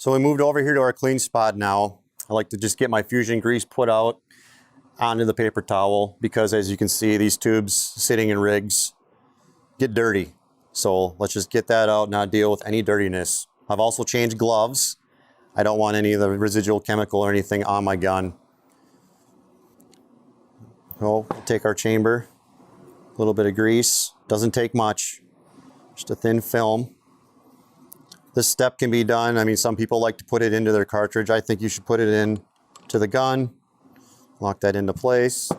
So we moved over here to our clean spot now. I like to just get my Fusion grease put out onto the paper towel because, as you can see, these tubes sitting in rigs get dirty. So let's just get that out, not deal with any dirtiness. I've also changed gloves. I don't want any of the residual chemical or anything on my gun. So we'll take our chamber, a little bit of grease. Doesn't take much, just a thin film. This step can be done. I mean, some people like to put it into their cartridge. I think you should put it in to the gun, lock that into place.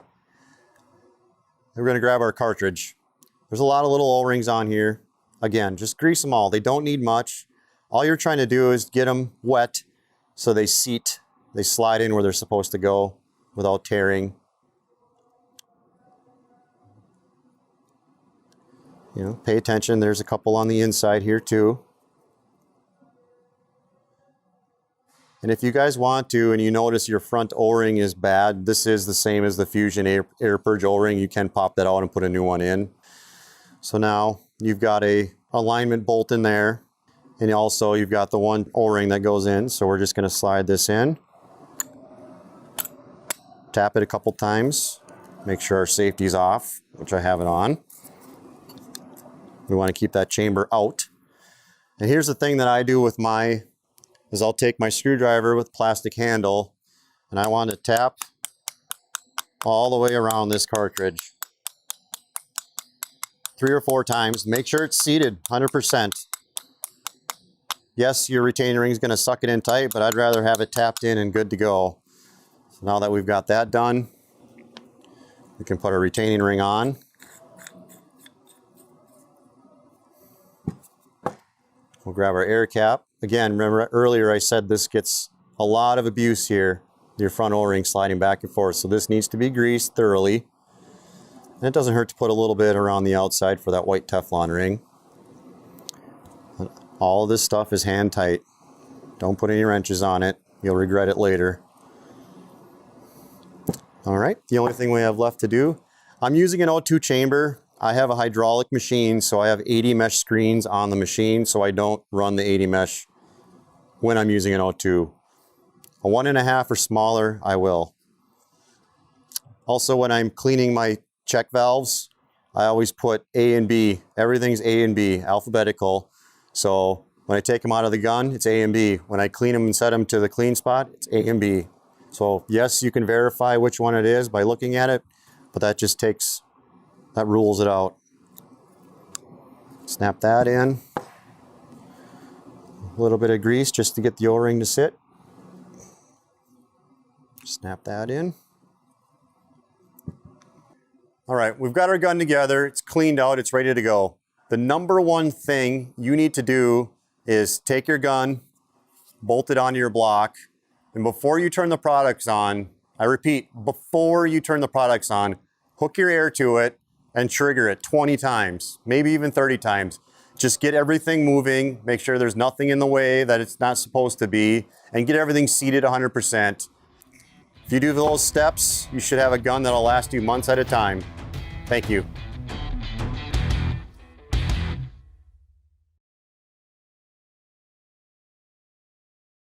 We're going to grab our cartridge. There's a lot of little O-rings on here. Again, just grease them all. They don't need much. All you're trying to do is get them wet so they seat, they slide in where they're supposed to go without tearing. You know, pay attention. There's a couple on the inside here too. And if you guys want to, and you notice your front O-ring is bad, this is the same as the Fusion Air Purge O-ring. You can pop that out and put a new one in. So now you've got a alignment bolt in there, and also you've got the one O-ring that goes in. So we're just going to slide this in, tap it a couple times, make sure our safety's off, which I have it on. We want to keep that chamber out. And here's the thing that I do with is I'll take my screwdriver with plastic handle, and I want to tap all the way around this cartridge 3 or 4 times. Make sure it's seated 100%. Yes, your retaining ring is going to suck it in tight, but I'd rather have it tapped in and good to go. So now that we've got that done, we can put our retaining ring on. We'll grab our air cap. Again, remember earlier I said this gets a lot of abuse here, your front O-ring sliding back and forth. So this needs to be greased thoroughly. And it doesn't hurt to put a little bit around the outside for that white Teflon ring. All of this stuff is hand tight. Don't put any wrenches on it. You'll regret it later. All right, the only thing we have left to do, I'm using an O2 chamber. I have a hydraulic machine, so I have 80 mesh screens on the machine, so I don't run the 80 mesh when I'm using an O2. A 1.5 or smaller, I will. Also, when I'm cleaning my check valves, I always put A and B. Everything's A and B, alphabetical. So when I take them out of the gun, it's A and B. When I clean them and set them to the clean spot, it's A and B. So yes, you can verify which one it is by looking at it, but that just that rules it out. Snap that in. A little bit of grease just to get the O-ring to sit. Snap that in. All right, we've got our gun together. It's cleaned out, it's ready to go. The number one thing you need to do is take your gun, bolt it onto your block, and before you turn the products on, I repeat, before you turn the products on, hook your air to it and trigger it 20 times, maybe even 30 times. Just get everything moving, make sure there's nothing in the way that it's not supposed to be, and get everything seated 100%. If you do those steps, you should have a gun that'll last you months at a time. Thank you.